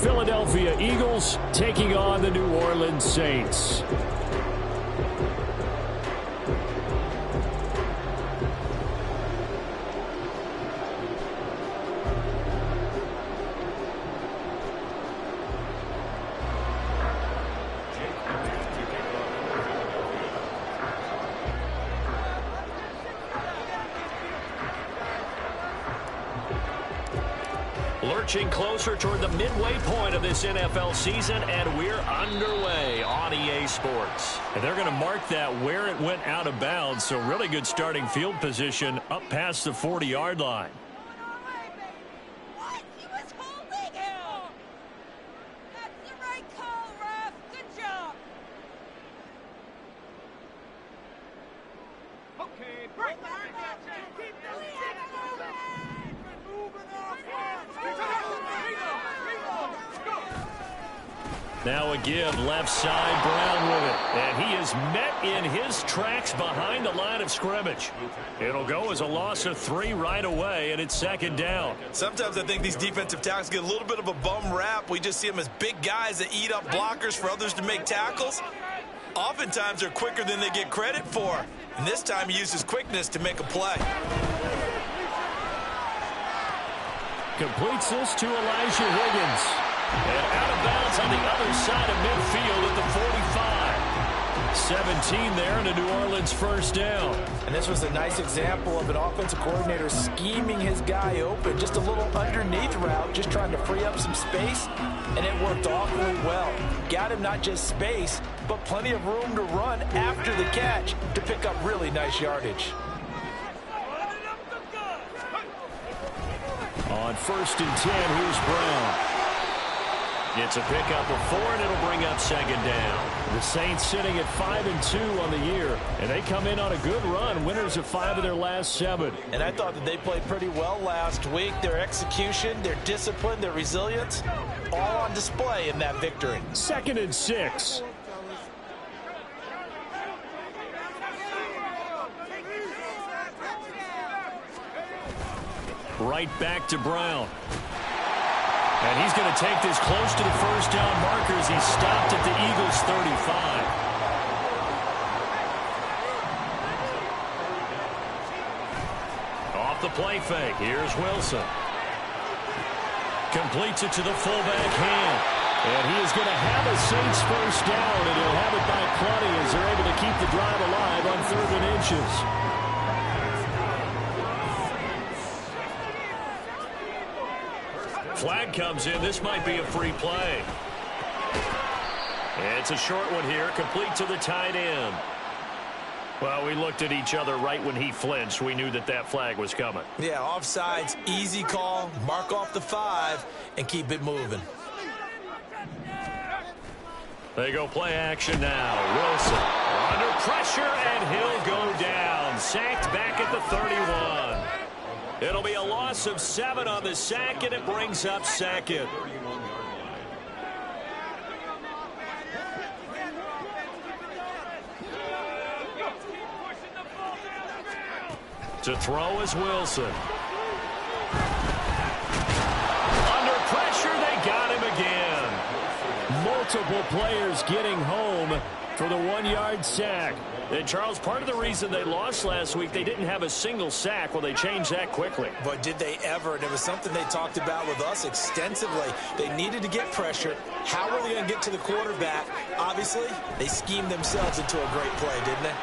Philadelphia Eagles taking on the New Orleans Saints. Lurching closer toward the midway point of this NFL season, and we're underway on EA Sports. And they're going to mark that where it went out of bounds, so really good starting field position up past the 40-yard line. Now a give, left side, Brown with it. And he is met in his tracks behind the line of scrimmage. It'll go as a loss of 3 right away, and it's second down. Sometimes I think these defensive tackles get a little bit of a bum rap. We just see them as big guys that eat up blockers for others to make tackles. Oftentimes they're quicker than they get credit for. And this time he uses quickness to make a play. Completes this to Elijah Higgins. And out of bounds on the other side of midfield at the 45. 17 there and a New Orleans first down. And this was a nice example of an offensive coordinator scheming his guy open. Just a little underneath route, just trying to free up some space. And it worked awfully well. Got him not just space, but plenty of room to run after the catch to pick up really nice yardage. On 1st and 10, here's Brown. It's a pickup of 4, and it'll bring up second down. The Saints sitting at 5-2 on the year, and they come in on a good run, winners of 5 of their last 7. And I thought that they played pretty well last week. Their execution, their discipline, their resilience, all on display in that victory. 2nd and 6. Right back to Brown. And he's going to take this close to the first down markers. He's stopped at the Eagles' 35. Off the play fake. Here's Wilson. Completes it to the fullback hand. And he is going to have a Saints first down, and he'll have it by plenty as they're able to keep the drive alive on 3rd and inches. Flag comes in. This might be a free play. It's a short one here, complete to the tight end. Well, we looked at each other right when he flinched. We knew that that flag was coming. Yeah, offsides, easy call, mark off the 5, and keep it moving. They go play action now. Wilson under pressure, and he'll go down. Sacked back at the 31. It'll be a loss of 7 on the sack, and it brings up second. To throw is Wilson. Under pressure, they got him again. Multiple players getting home for the 1-yard sack. And Charles, part of the reason they lost last week, they didn't have a single sack. Well, they changed that quickly. But did they ever? And it was something they talked about with us extensively. They needed to get pressure. How were they going to get to the quarterback? Obviously, they schemed themselves into a great play, didn't they?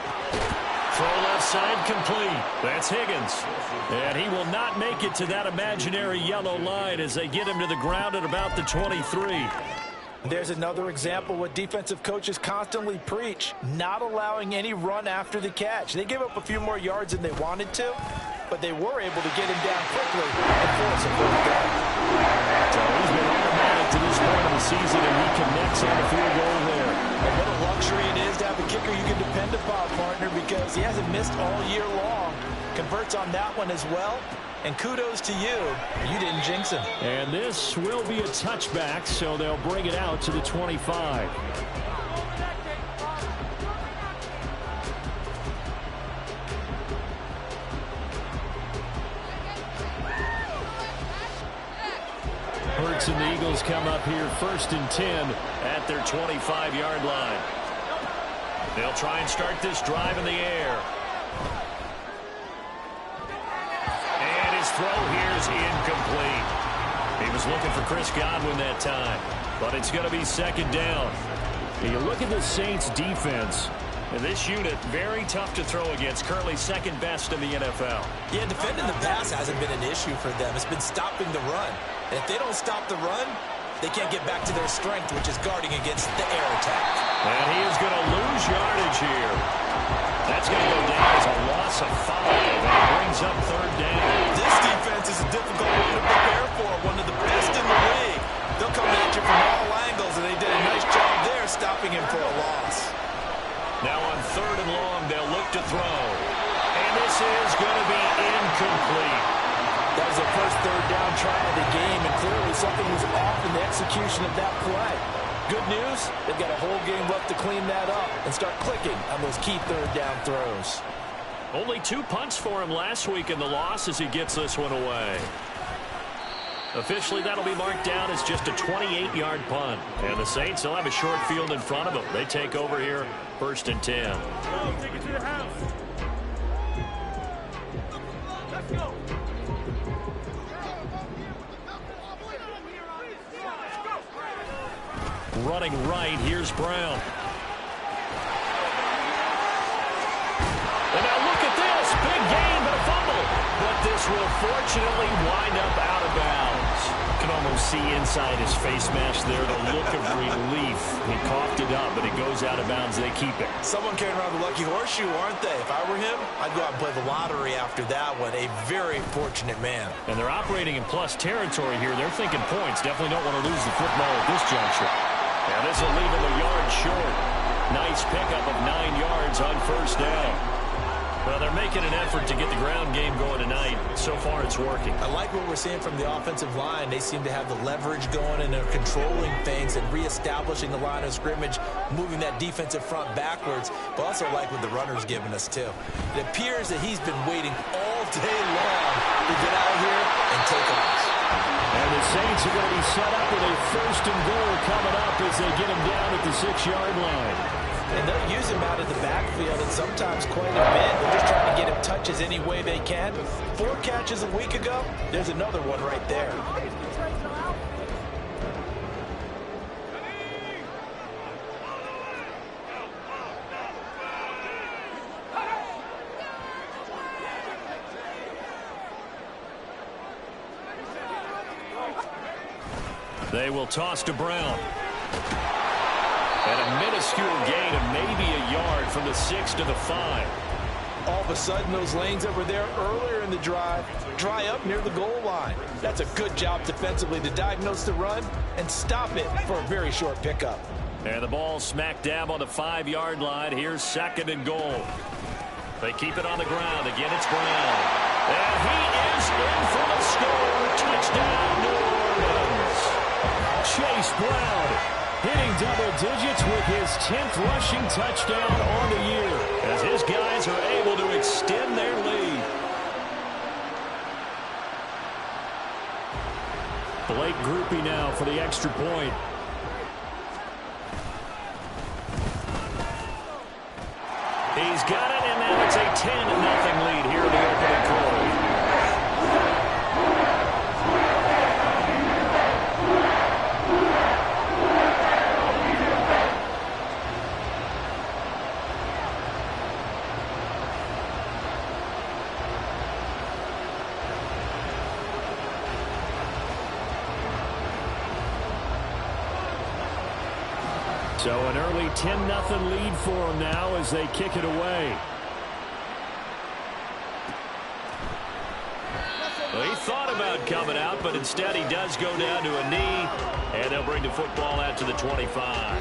Throw left side complete. That's Higgins. And he will not make it to that imaginary yellow line as they get him to the ground at about the 23. There's another example what defensive coaches constantly preach, not allowing any run after the catch. They gave up a few more yards than they wanted to, but they were able to get him down quickly and force a fourth down. So he's been automatic to this point of the season, and he connects on the field goal there. And what a luxury it is to have a kicker you can depend upon, partner, because he hasn't missed all year long. Converts on that one as well. And kudos to you. You didn't jinx him. And this will be a touchback, so they'll bring it out to the 25. Hurts and the Eagles come up here 1st and 10 at their 25-yard line. They'll try and start this drive in the air. And his throw here is incomplete. He was looking for Chris Godwin that time, but it's going to be 2nd down. You look at the Saints defense, and this unit very tough to throw against, currently 2nd best in the NFL. Yeah, defending the pass hasn't been an issue for them. It's been stopping the run. And if they don't stop the run, they can't get back to their strength, which is guarding against the air attack. And he is going to lose yardage here. That's going to go down as a loss of 5, and it brings up 3rd down. This defense is a difficult one to prepare for, one of the best in the league. They'll come at you from all angles, and they did a nice job there stopping him for a loss. Now on 3rd and long, they'll look to throw. And this is going to be incomplete. That was their first 3rd down try of the game, and clearly something was off in the execution of that play. Good news, they've got a whole game left to clean that up and start clicking on those key 3rd down throws. Only 2 punts for him last week in the loss as he gets this one away. Officially, that'll be marked down as just a 28-yard punt. And the Saints will have a short field in front of them. They take over here 1st and 10. Take it to the house. Let's go. Running right, here's Brown. And now look at this. Big gain, but a fumble. But this will fortunately wind up out of bounds. You can almost see inside his face mask there the look of relief. He coughed it up, but it goes out of bounds. They keep it. Someone carrying around the lucky horseshoe, aren't they? If I were him, I'd go out and play the lottery after that one. A very fortunate man. And they're operating in plus territory here. They're thinking points. Definitely don't want to lose the football at this juncture. Now this will leave him a yard short. Nice pickup of 9 yards on 1st down. Well, they're making an effort to get the ground game going tonight. So far, it's working. I like what we're seeing from the offensive line. They seem to have the leverage going, and they're controlling things and reestablishing the line of scrimmage, moving that defensive front backwards. But also like what the runner's giving us, too. It appears that he's been waiting all day long to get out here and take off. And the Saints are going to be set up with a 1st and goal coming up as they get him down at the 6-yard line. And they'll use him out of the backfield and sometimes quite a bit. They're just trying to get him touches any way they can. 4 catches a week ago, there's another one right there. They will toss to Brown. And a minuscule gain of maybe a yard from the 6 to the 5. All of a sudden, those lanes that were there earlier in the drive dry up near the goal line. That's a good job defensively to diagnose the run and stop it for a very short pickup. And the ball smack dab on the 5-yard line. Here's 2nd and goal. They keep it on the ground. Again, it's Brown. And he is in for the score. Touchdown, New Orleans. Chase Brown hitting double digits with his 10th rushing touchdown on the year as his guys are able to extend their lead. Blake Groupie now for the extra point. He's got it, and now it's a 10-0 lead here in the opening quarter. So an early 10-0 lead for them now as they kick it away. Well, he thought about coming out, but instead he does go down to a knee, and they'll bring the football out to the 25.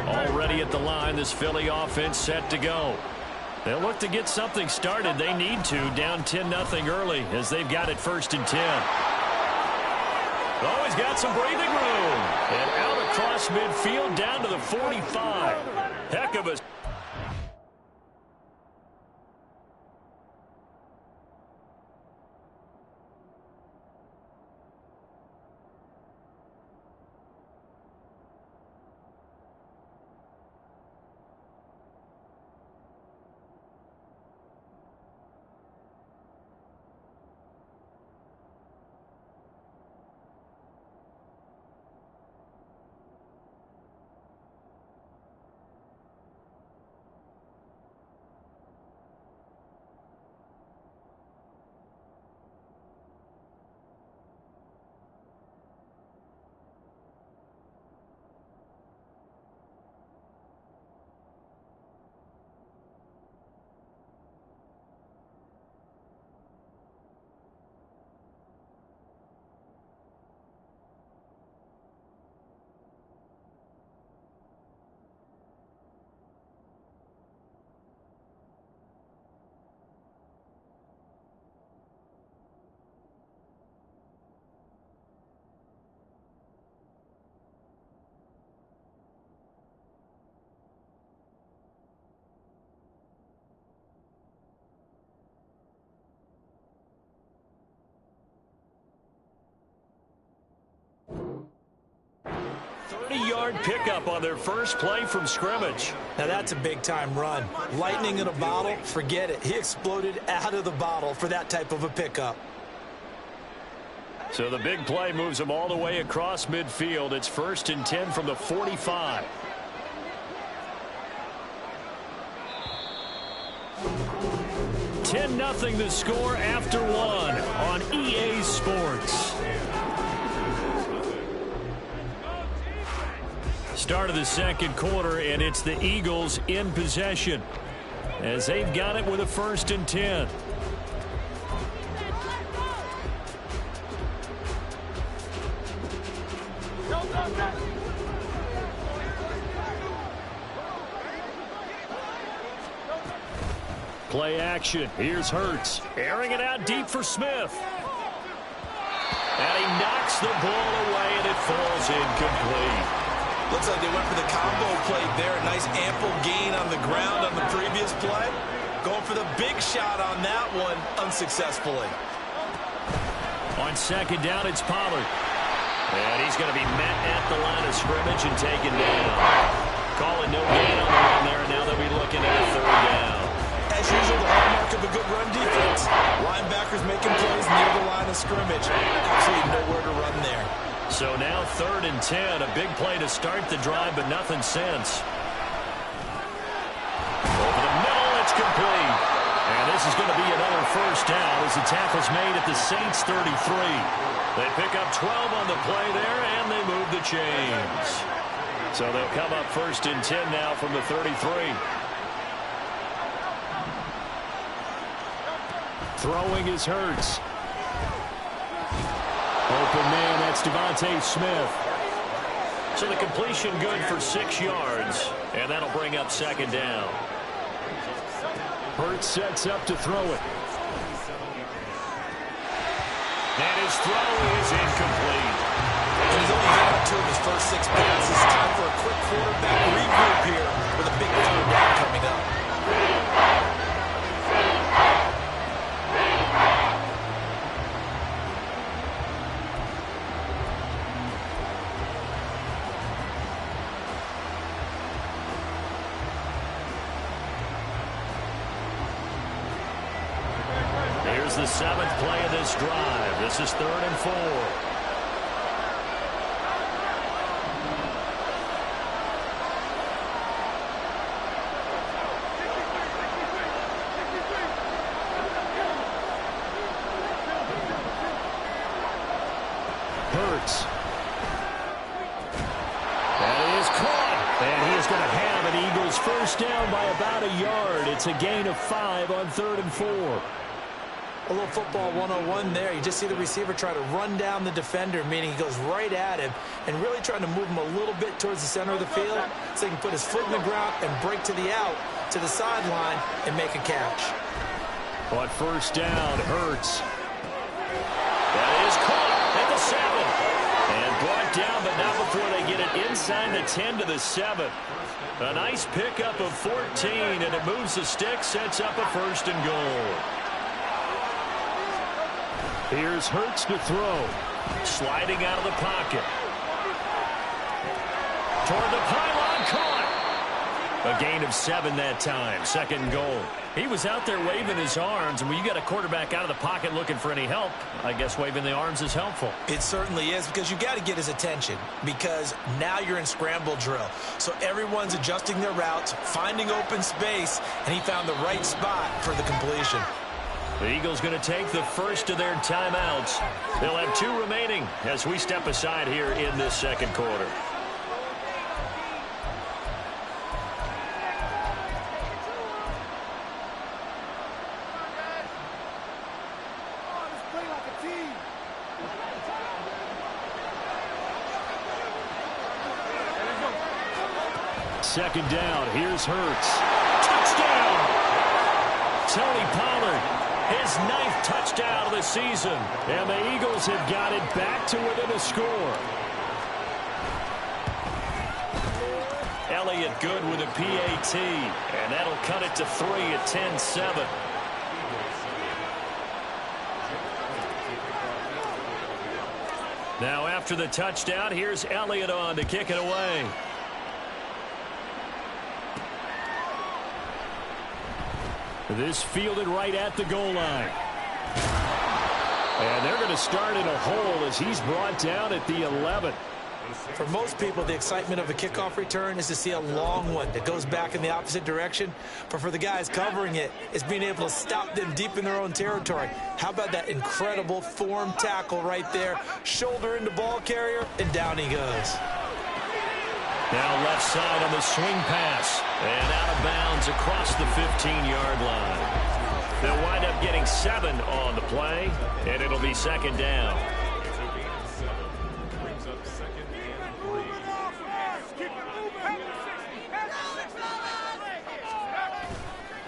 Already at the line, this Philly offense set to go. They'll look to get something started. They need to, down 10-0 early as they've got it 1st and 10. Oh, he's got some breathing room. And out across midfield down to the 45. Heck of a... Yard pickup on their first play from scrimmage. Now that's a big-time run. Lightning in a bottle, forget it. He exploded out of the bottle for that type of a pickup. So the big play moves him all the way across midfield. It's 1st and 10 from the 45. (10-0) the score after one on EA Sports. Start of the second quarter, and it's the Eagles in possession as they've got it with a 1st and 10. Play action. Here's Hurts. Airing it out deep for Smith. And he knocks the ball away, and it falls incomplete. Looks like they went for the combo play there. A nice ample gain on the ground on the previous play. Going for the big shot on that one unsuccessfully. On 2nd down, it's Pollard. And he's going to be met at the line of scrimmage and taken down. Calling no gain on the run there, and now they'll be looking at a 3rd down. As usual, the hallmark of a good run defense. Linebackers making plays near the line of scrimmage. Absolutely nowhere to run there. So now 3rd and 10, a big play to start the drive, but nothing since. Over the middle, it's complete. And this is going to be another 1st down as the tackle's made at the Saints 33. They pick up 12 on the play there, and they move the chains. So they'll come up 1st and 10 now from the 33. Throwing is Hurts. Open man, that's Devontae Smith. So the completion good for 6 yards, and that'll bring up 2nd down. Hurts sets up to throw it. And his throw is incomplete. And he's only had 2 of his first 6 passes. Time for a quick quarterback regroup here with a big 3rd down coming up. The 7th play of this drive. This is 3rd and 4. Hurts. That is caught. And he is going to have an Eagles 1st down by about a yard. It's a gain of 5 on 3rd and 4. A little football 101 there. You just see the receiver try to run down the defender, meaning he goes right at him and really trying to move him a little bit towards the center of the field so he can put his foot in the ground and break to the out, to the sideline, and make a catch. On 1st down, Hurts. That is caught at the 7. inside the 10 to the 7. A nice pickup of 14, and it moves the stick, sets up a 1st and goal. Here's Hurts to throw. Sliding out of the pocket. Toward the pylon, caught. A gain of 7 that time, 2nd goal. He was out there waving his arms, and when you got a quarterback out of the pocket looking for any help, I guess waving the arms is helpful. It certainly is, because you got to get his attention, because now you're in scramble drill. So everyone's adjusting their routes, finding open space, and he found the right spot for the completion. The Eagles going to take the first of their timeouts. They'll have 2 remaining as we step aside here in this 2nd quarter. Second down, here's Hurts. Touchdown! Tony Pollard, his 9th touchdown of the season. And the Eagles have got it back to within a score. Elliott good with a PAT. And that'll cut it to 3 at 10-7. Now after the touchdown, here's Elliott on to kick it away. This fielded right at the goal line. And they're going to start in a hole as he's brought down at the 11. For most people, the excitement of a kickoff return is to see a long one that goes back in the opposite direction. But for the guys covering it, it's being able to stop them deep in their own territory. How about that incredible form tackle right there? Shoulder into ball carrier, and down he goes. Now left side on the swing pass. And out of bounds across the 15-yard line. They'll wind up getting 7 on the play, and it'll be 2nd down.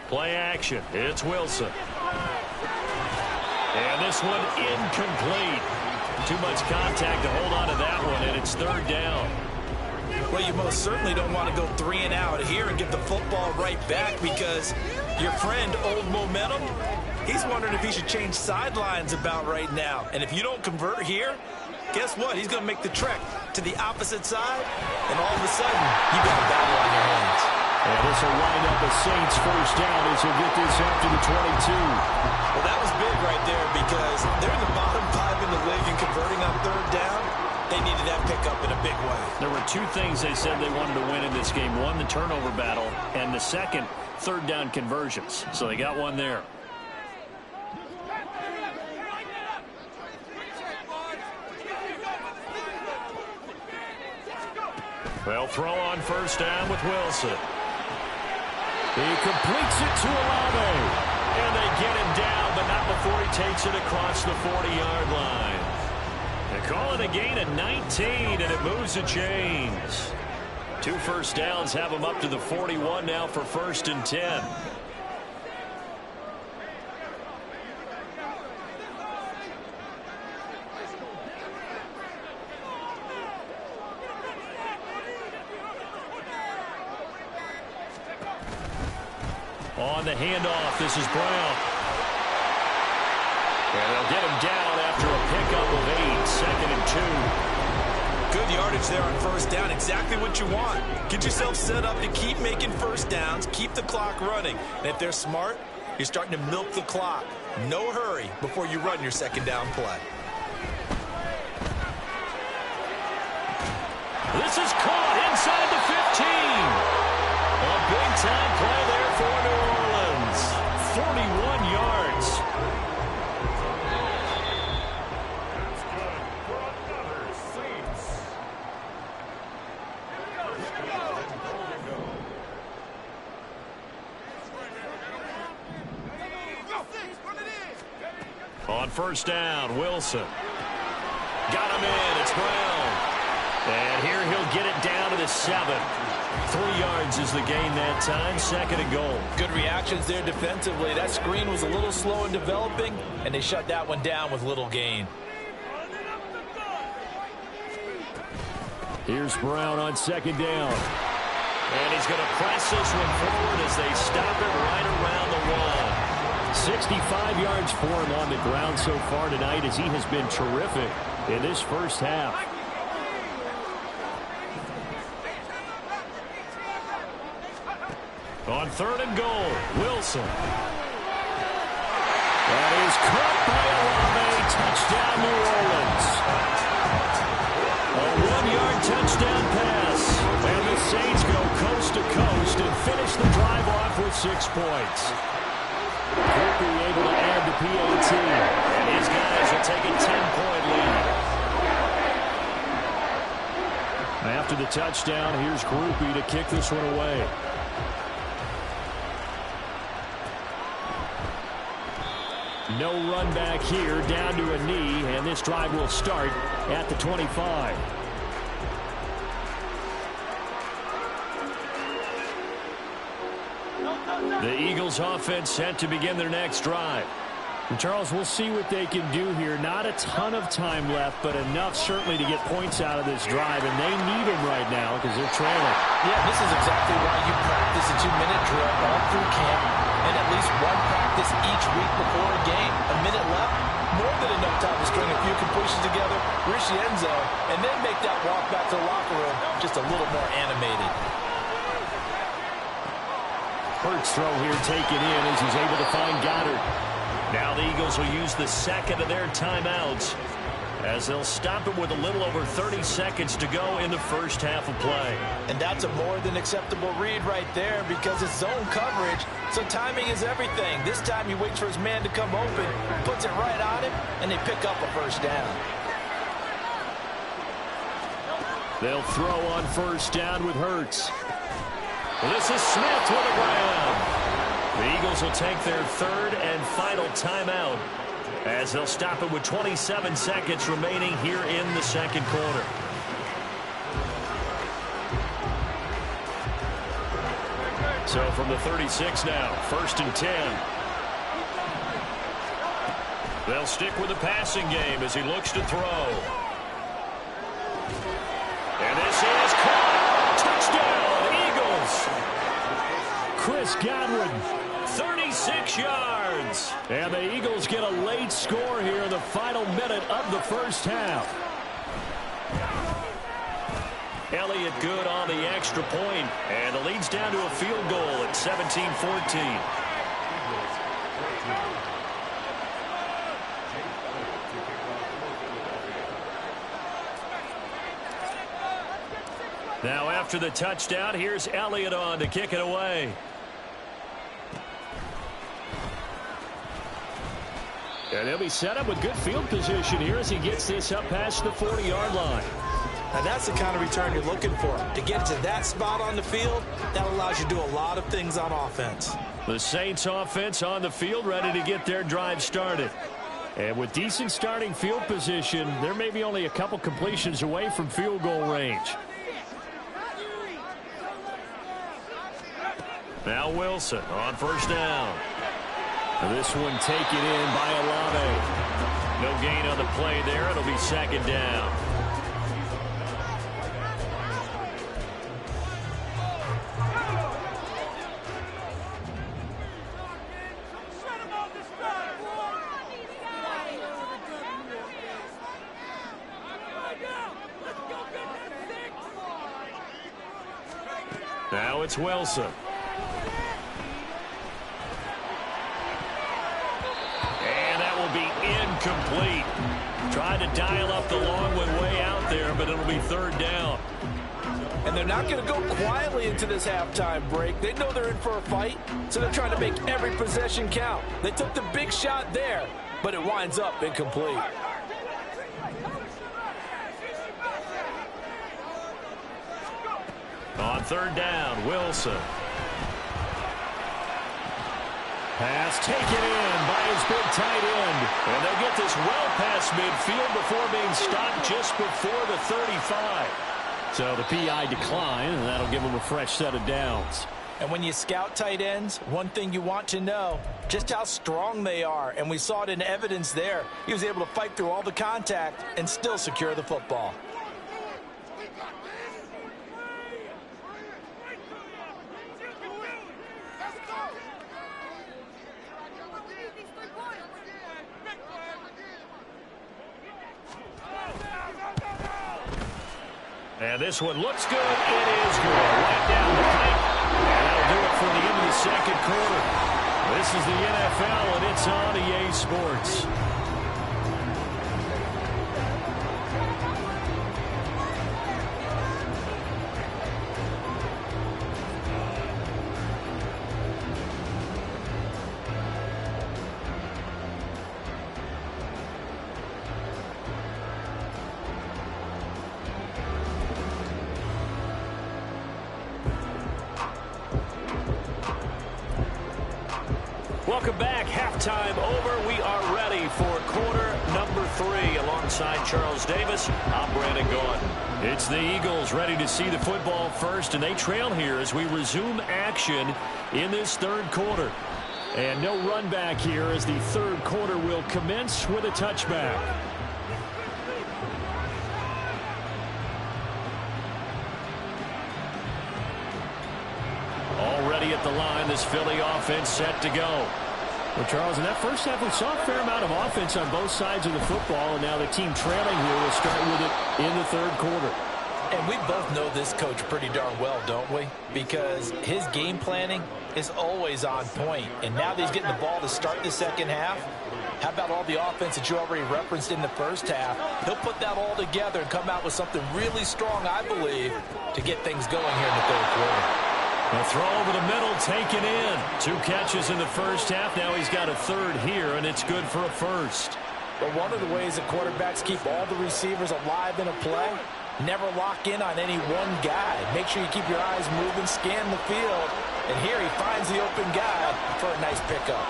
Play action. It's Wilson. And this one incomplete. Too much contact to hold on to that one, and it's 3rd down. Well, you most certainly don't want to go 3 and out here and get the football right back, because your friend, Old Momentum, he's wondering if he should change sidelines about right now. And if you don't convert here, guess what? He's going to make the trek to the opposite side, and all of a sudden, you got a battle on your hands. And this will wind up a Saints 1st down as he'll get this up to the 22. Well, that was big right there, because they're in the bottom 5 in the league, and converting on 3rd down, they needed that pickup in a big way. There were 2 things they said they wanted to win in this game. One, the turnover battle, and the second, 3rd down conversions. So they got one there. Well, throw on 1st down with Wilson. He completes it to Olave. And they get him down, but not before he takes it across the 40-yard line. They call it a gain of 19, and it moves the chains. 2 first downs have them up to the 41 now for 1st and 10. On the handoff, this is Brown. And they'll get him down after a pickup of 8, 2nd and 2. Good yardage there on 1st down, exactly what you want. Get yourself set up to keep making 1st downs, keep the clock running. And if they're smart, you're starting to milk the clock. No hurry before you run your 2nd down play. This is caught inside the 15. A big-time play there for New Orleans. 41 yards. On 1st down, Wilson. Got him in. It's Brown. And here he'll get it down to the 7. 3 yards is the gain that time, 2nd and goal. Good reactions there defensively. That screen was a little slow in developing, and they shut that one down with little gain. Here's Brown on second down. And he's going to press this one forward as they stop it right around the 1. 65 yards for him on the ground so far tonight as he has been terrific in this first half. On 3rd and goal, Wilson. That is caught by Olave. Touchdown, New Orleans. A 1-yard touchdown pass. And the Saints go coast to coast and finish the drive off with 6 points. Quickly able to add the PAT. And these guys will take a 10-point lead. After the touchdown, here's Groupie to kick this one away. No run back here, down to a knee, and this drive will start at the 25. The Eagles offense set to begin their next drive. And Charles, we'll see what they can do here. Not a ton of time left, but enough certainly to get points out of this drive, and they need them right now because they're trailing. Yeah, this is exactly why you practice a 2-minute drill all through camp and at least one practice each week before a game. A minute left, more than enough time to string a few completions together, reach the end zone, and then make that walk back to the locker room just a little more animated. Hurts throw here taken in as he's able to find Goddard. Now the Eagles will use the second of their timeouts as they'll stop it with a little over 30 seconds to go in the first half of play. And that's a more than acceptable read right there because it's zone coverage, so timing is everything. This time he waits for his man to come open, puts it right on him, and they pick up a first down. They'll throw on first down with Hurts. Well, this is Smith with a grab. The Eagles will take their third and final timeout as they'll stop it with 27 seconds remaining here in the second quarter. So from the 36 now, 1st and 10. They'll stick with the passing game as he looks to throw. And this is caught. Touchdown, Eagles. Chris Godwin. 36 yards. And the Eagles get a late score here in the final minute of the first half. Elliott good on the extra point, and the lead's down to a field goal at 17-14. Now after the touchdown, here's Elliott on to kick it away. And he'll be set up with good field position here as he gets this up past the 40-yard line. And that's the kind of return you're looking for. To get to that spot on the field, that allows you to do a lot of things on offense. The Saints offense on the field ready to get their drive started. And with decent starting field position, they're maybe only a couple completions away from field goal range. Now Wilson on first down. This one taken in by Olave. No gain on the play there. It'll be second down. Now it's Wilson. Incomplete. Tried to dial up the long one way out there, but it'll be third down. And they're not going to go quietly into this halftime break. They know they're in for a fight, so they're trying to make every possession count. They took the big shot there, but it winds up incomplete. On third down, Wilson. Pass taken in by his big tight end. And they'll get this well past midfield before being stopped just before the 35. So the PI decline, and that'll give him a fresh set of downs. And when you scout tight ends, one thing you want to know, just how strong they are. And we saw it in evidence there. He was able to fight through all the contact and still secure the football. And this one looks good. It is good. Right down the pipe. And that'll do it for the end of the second quarter. This is the NFL, and it's on EA Sports. Welcome back. Halftime over. We are ready for quarter number 3. Alongside Charles Davis, I'm Brandon Gaudin. It's the Eagles ready to see the football first, and they trail here as we resume action in this third quarter. And no run back here as the third quarter will commence with a touchback. Already at the line, this Philly offense set to go. Well, Charles, in that first half, we saw a fair amount of offense on both sides of the football, and now the team trailing here will start with it in the third quarter. And we both know this coach pretty darn well, don't we? Because his game planning is always on point. And now that he's getting the ball to start the second half, how about all the offense that you already referenced in the first half? He'll put that all together and come out with something really strong, I believe, to get things going here in the third quarter. A throw over the middle, taken in. 2 catches in the first half. Now he's got a third here, and it's good for a first. But one of the ways that quarterbacks keep all the receivers alive in a play, never lock in on any one guy. Make sure you keep your eyes moving, scan the field. And here he finds the open guy for a nice pickup.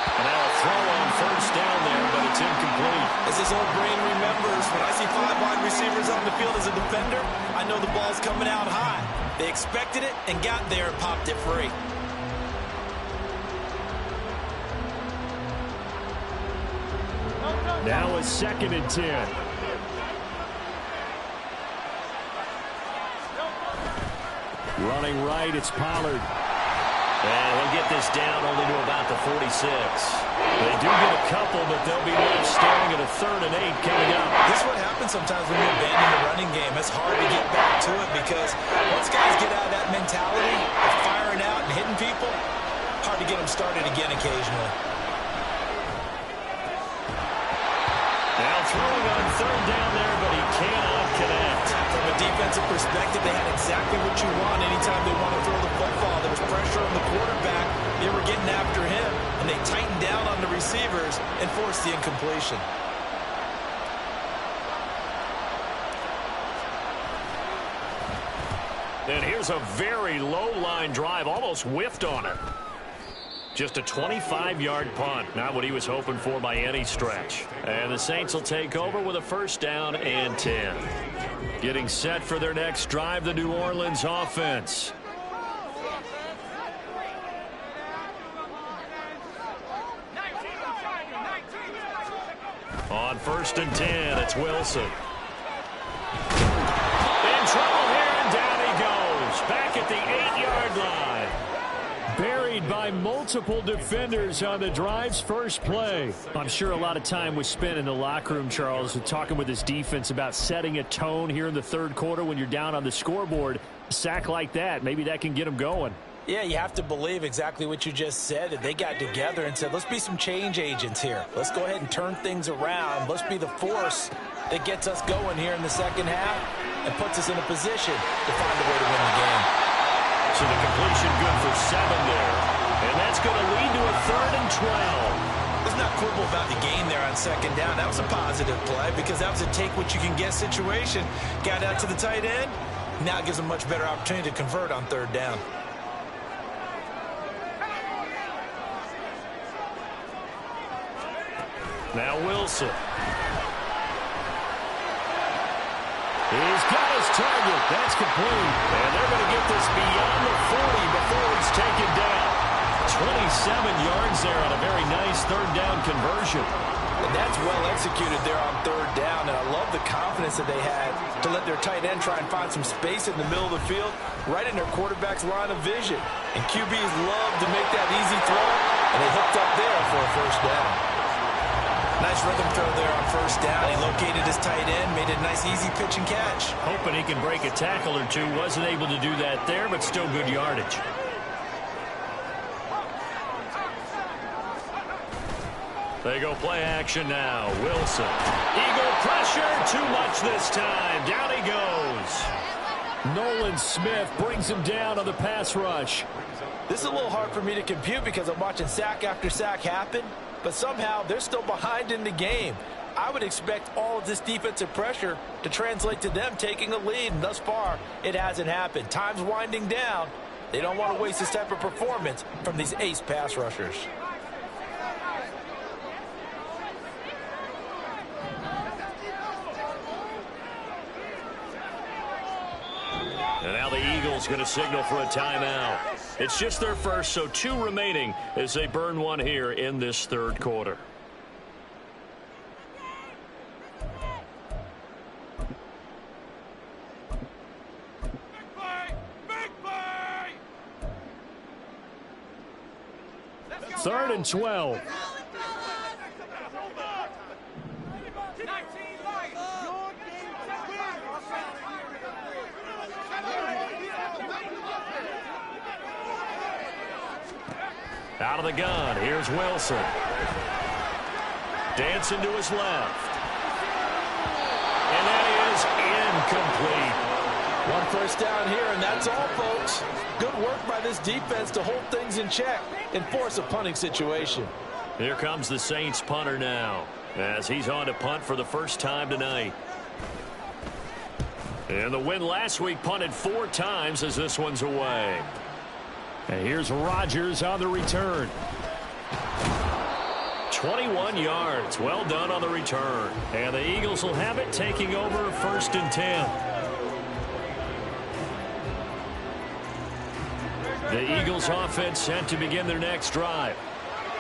And now a throw on first down there, but it's incomplete. As his old brain remembers, when I see 5 wide receivers on the field as a defender, I know the ball's coming out high. They expected it and got there and popped it free. Now a 2nd and 10. Running right, it's Pollard. And he'll get this down only to about the 46. They do get a couple, but they'll be left staring at a 3rd and 8 coming up. This is what happens sometimes when you abandon the running game. It's hard to get back to it because once guys get out of that mentality of firing out and hitting people, hard to get them started again occasionally. Now throwing on 3rd down there, but he cannot connect. From a defensive perspective, they had exactly what you want anytime they want to throw the football. There was pressure on the quarterback. They were getting after him, and they tightened down on the receivers and forced the incompletion. And here's a very low-line drive, almost whiffed on it. Just a 25-yard punt, not what he was hoping for by any stretch. And the Saints will take over with a 1st down and 10. Getting set for their next drive, the New Orleans offense. On 1st and 10, it's Wilson. In trouble here, and down he goes. Back at the 8-yard line. Buried by multiple defenders on the drive's first play. I'm sure a lot of time was spent in the locker room, Charles, talking with his defense about setting a tone here in the third quarter when you're down on the scoreboard. A sack like that, maybe that can get them going. Yeah, you have to believe exactly what you just said, that they got together and said, let's be some change agents here. Let's go ahead and turn things around. Let's be the force that gets us going here in the second half and puts us in a position to find a way to win the game. So the completion good for 7 there. And that's going to lead to a 3rd and 12. Let's not quibble about the gain there on 2nd down. That was a positive play because that was a take-what-you-can-get situation. Got out to the tight end. Now it gives them a much better opportunity to convert on 3rd down. Now Wilson. He's got his target. That's complete. And they're going to get this beyond the 40 before he's taken down. 27 yards there on a very nice 3rd down conversion. And that's well executed there on 3rd down. And I love the confidence that they had to let their tight end try and find some space in the middle of the field, right in their quarterback's line of vision. And QBs love to make that easy throw, and they hooked up there for a 1st down. Nice rhythm throw there on first down. He located his tight end, made it a nice easy pitch and catch. Hoping he can break a tackle or two. Wasn't able to do that there, but still good yardage. They go play action now. Wilson. Eagle pressure. Too much this time. Down he goes. Nolan Smith brings him down on the pass rush. This is a little hard for me to compute because I'm watching sack after sack happen, but somehow they're still behind in the game. I would expect all of this defensive pressure to translate to them taking a lead, and thus far, it hasn't happened. Time's winding down. They don't want to waste this type of performance from these ace pass rushers. And now the Eagles going to signal for a timeout. It's just their first, so 2 remaining as they burn one here in this third quarter. Third and 12. Out of the gun, here's Wilson. Dancing to his left. And that is incomplete. One first down here, and that's all, folks. Good work by this defense to hold things in check and force a punting situation. Here comes the Saints punter now, as he's on to punt for the first time tonight. And the win last week punted 4 times as this one's away. And here's Rodgers on the return. 21 yards. Well done on the return. And the Eagles will have it, taking over first and 10. The Eagles offense set to begin their next drive.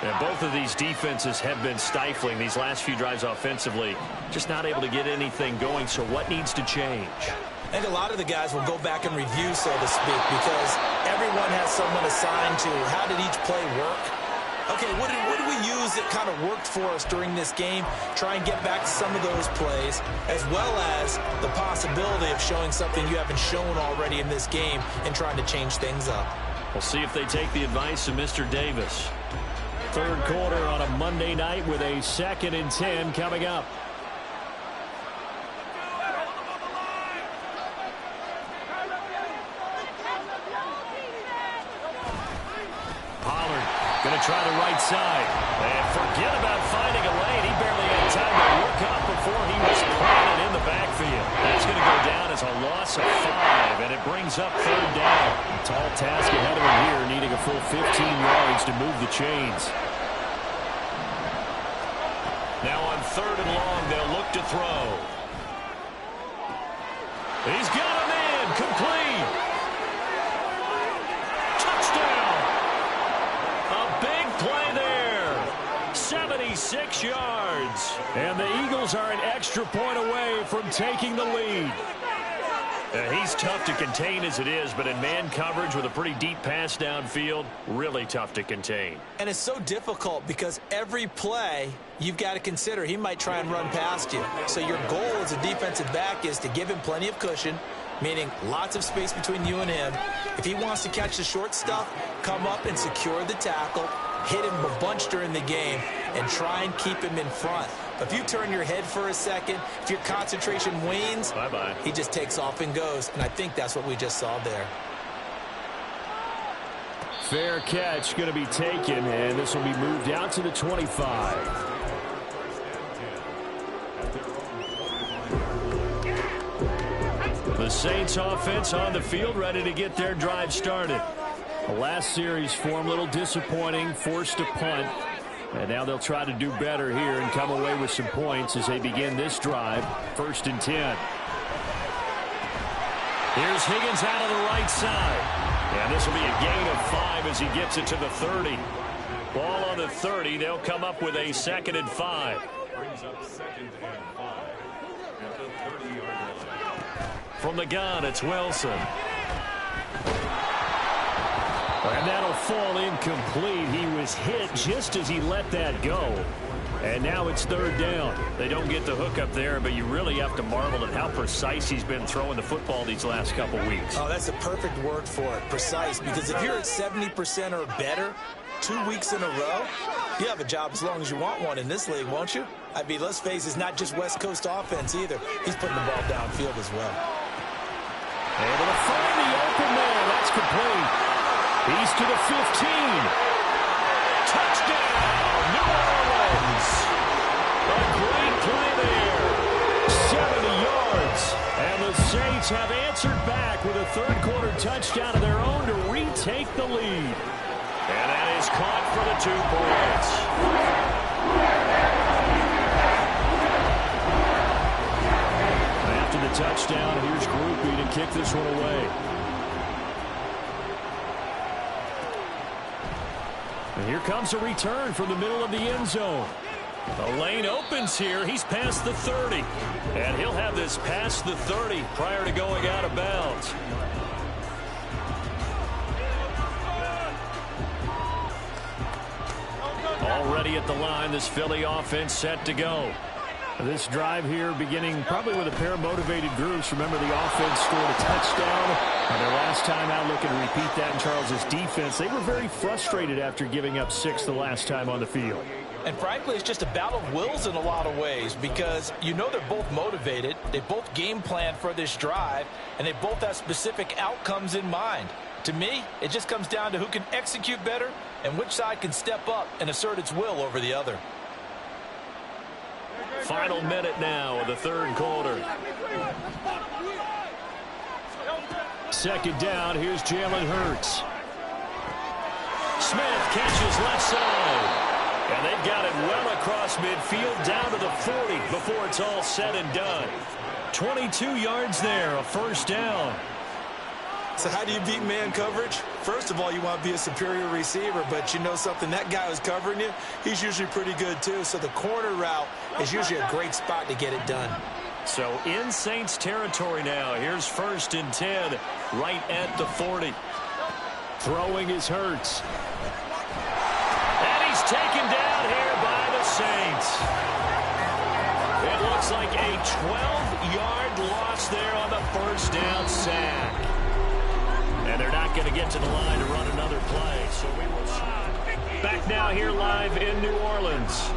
And both of these defenses have been stifling these last few drives offensively. Just not able to get anything going, so what needs to change? I think a lot of the guys will go back and review, so to speak, because everyone has someone assigned to how did each play work. Okay, what did we use that kind of worked for us during this game? Try and get back to some of those plays, as well as the possibility of showing something you haven't shown already in this game and trying to change things up. We'll see if they take the advice of Mr. Davis. Third quarter on a Monday night with a 2nd and 10 coming up. Going to try the right side. And forget about finding a lane. He barely had time to look up before he was planted in the backfield. That's going to go down as a loss of 5, and it brings up third down. A tall task ahead of him here, needing a full 15 yards to move the chains. Now on third and long, they'll look to throw. He's got him in. Complete. Touchdown. A big play there. 76 yards. And the Eagles are an extra point away from taking the lead. He's tough to contain as it is, but in man coverage with a pretty deep pass downfield, really tough to contain. And it's so difficult because every play you've got to consider he might try and run past you. So your goal as a defensive back is to give him plenty of cushion, meaning lots of space between you and him. If he wants to catch the short stuff, come up and secure the tackle, hit him a bunch during the game, and try and keep him in front. But if you turn your head for a second, if your concentration wanes, bye-bye, he just takes off and goes. And I think that's what we just saw there. Fair catch going to be taken, and this will be moved out to the 25. The Saints offense on the field, ready to get their drive started. The last series form a little disappointing, forced a punt. And now they'll try to do better here and come away with some points as they begin this drive. 1st and 10. Here's Higgins out of the right side. And this will be a gain of 5 as he gets it to the 30. Ball on the 30. They'll come up with a 2nd and 5. From the gun, it's Wilson. And that'll fall incomplete. He was hit just as he let that go. And now it's third down. They don't get the hook up there, but you really have to marvel at how precise he's been throwing the football these last couple weeks. Oh, that's a perfect word for it, precise, because if you're at 70% or better 2 weeks in a row, you have a job as long as you want one in this league, won't you? I mean, let's face it, it's not just West Coast offense either. He's putting the ball downfield as well. Able to find the open man. That's complete. He's to the 15. Touchdown, New Orleans. A great play there. 70 yards. And the Saints have answered back with a third-quarter touchdown of their own to retake the lead. And that is caught for the 2 points. After the touchdown, here's Groupie to kick this one away. And here comes a return from the middle of the end zone. The lane opens here. He's past the 30. And he'll have this past the 30 prior to going out of bounds. Already at the line, this Philly offense set to go. This drive here beginning probably with a pair of motivated groups. Remember, the offense scored a touchdown. And their last time out, looking to repeat that in Charles's defense. They were very frustrated after giving up 6 the last time on the field. And frankly, it's just a battle of wills in a lot of ways because you know they're both motivated. They both game plan for this drive, and they both have specific outcomes in mind. To me, it just comes down to who can execute better and which side can step up and assert its will over the other. Final minute now of the third quarter. Second down, here's Jalen Hurts. Smith catches left side. And they've got it well across midfield down to the 40 before it's all said and done. 22 yards there, a first down. So how do you beat man coverage? First of all, you want to be a superior receiver, but you know something, that guy who's covering you, he's usually pretty good too. So the corner route is usually a great spot to get it done. So in Saints territory now. Here's 1st and 10 right at the 40. Throwing is Hurts. And he's taken down here by the Saints. It looks like a 12-yard loss there on the first down sack. And they're not going to get to the line to run another play. So we will see. Back now here live in New Orleans.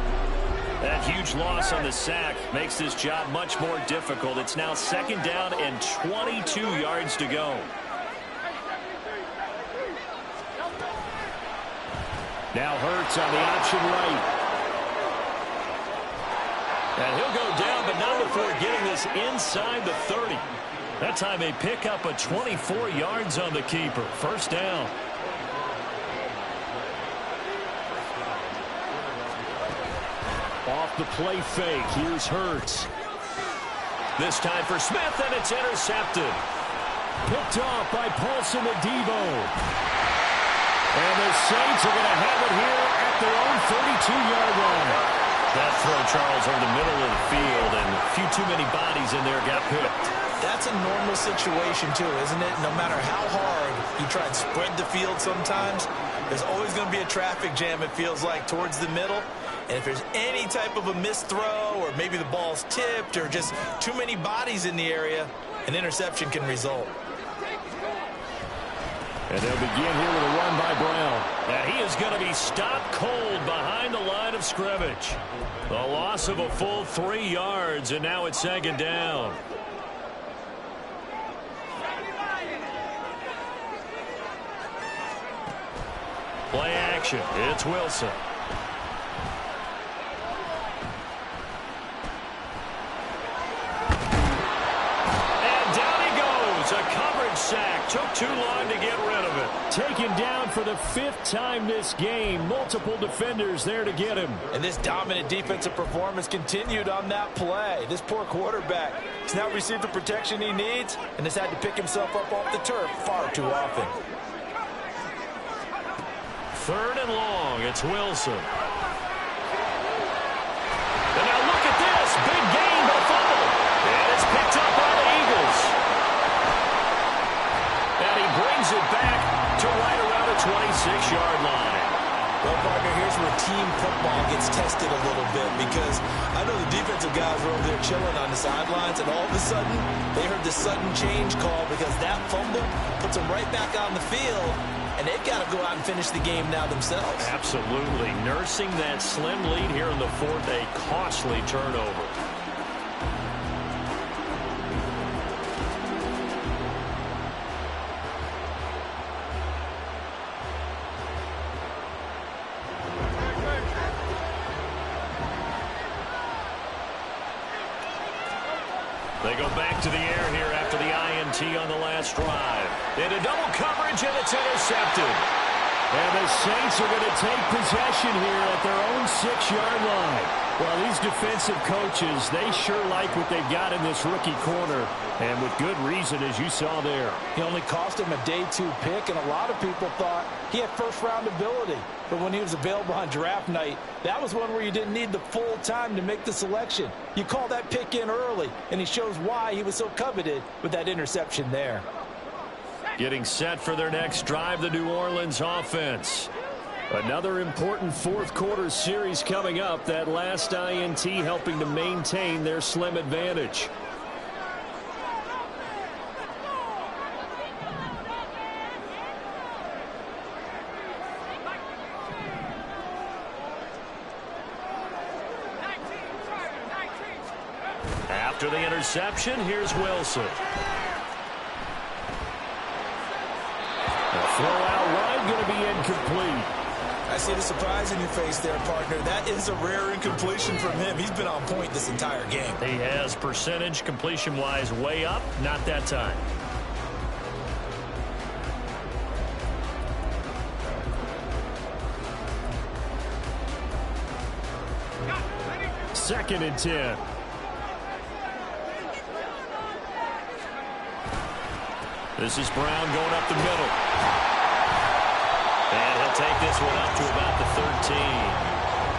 That huge loss on the sack makes this job much more difficult. It's now 2nd down and 22 yards to go. Now Hurts on the option right. And he'll go down, but not before getting this inside the 30. That time they pick up a 24 yards on the keeper. First down. Off the play fake. Here's Hurts. This time for Smith, and it's intercepted. Picked off by Paulson Adebo. And the Saints are going to have it here at their own 32-yard line. That throw, Charles, over the middle of the field, and a few too many bodies in there got picked. That's a normal situation, too, isn't it? No matter how hard you try and spread the field sometimes, there's always going to be a traffic jam, it feels like, towards the middle. And if there's any type of a missed throw or maybe the ball's tipped or just too many bodies in the area, an interception can result. And they'll begin here with a run by Brown. And he is going to be stopped cold behind the line of scrimmage. The loss of a full 3 yards, and now it's 2nd down. Play action. It's Wilson. And down he goes. A coverage sack. Took too long to get rid of it. Taken down for the 5th time this game. Multiple defenders there to get him. And this dominant defensive performance continued on that play. This poor quarterback has now received the protection he needs and has had to pick himself up off the turf far too often. 3rd and long. It's Wilson. And now look at this. Big gain, but fumble. And it's picked up by the Eagles. And he brings it back to right around the 26-yard line. Well, partner, here's where team play football gets tested a little bit, because I know the defensive guys were over there chilling on the sidelines, and all of a sudden, they heard the sudden change call because that fumble puts them right back on the field, and they've got to go out and finish the game now themselves. Absolutely. Nursing that slim lead here in the fourth, a costly turnover. They go back to the air here after the INT on the last drive. Into double coverage, and it's intercepted. And the Saints are going to take possession here at their own 6-yard line. Well, these defensive coaches, they sure like what they've got in this rookie corner, and with good reason, as you saw there. He only cost him a day 2 pick, and a lot of people thought he had first-round ability. But when he was available on draft night, that was one where you didn't need the full time to make the selection. You call that pick in early, and he shows why he was so coveted with that interception there. Getting set for their next drive, the New Orleans offense. Another important fourth-quarter series coming up. That last INT helping to maintain their slim advantage. After the interception, here's Wilson. The throw out wide going to be incomplete. I see the surprise in your face there, partner. That is a rare incompletion from him. He's been on point this entire game. He has percentage completion-wise way up. Not that time. Second and 10. This is Brown going up the middle. And he'll take this one up to about the 13.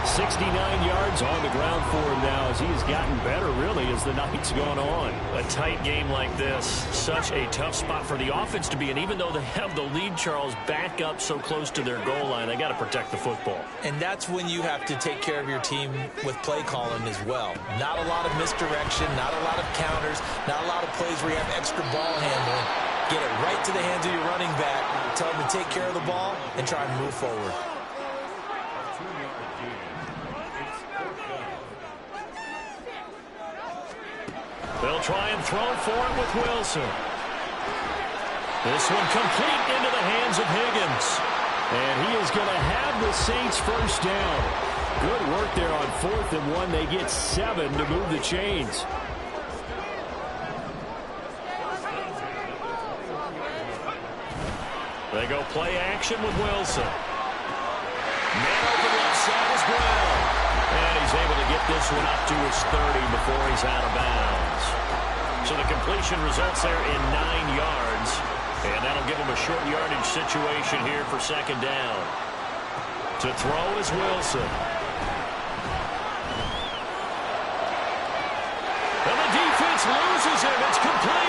69 yards on the ground for him now as he has gotten better, really, as the night's gone on. A tight game like this, such a tough spot for the offense to be in. Even though they have the lead, Charles, back up so close to their goal line, they got to protect the football. And that's when you have to take care of your team with play calling as well. Not a lot of misdirection, not a lot of counters, not a lot of plays where you have extra ball handling. Get it right to the hands of your running back, tell them to take care of the ball, and try and move forward. They'll try and throw for it with Wilson. This one complete into the hands of Higgins. And he is going to have the Saints first down. Good work there on 4th and 1. They get 7 to move the chains. They go play action with Wilson. Man open left side is Brown. And he's able to get this one up to his 30 before he's out of bounds. So the completion results there in 9 yards. And that'll give him a short yardage situation here for second down. To throw is Wilson. And the defense loses him. It's complete.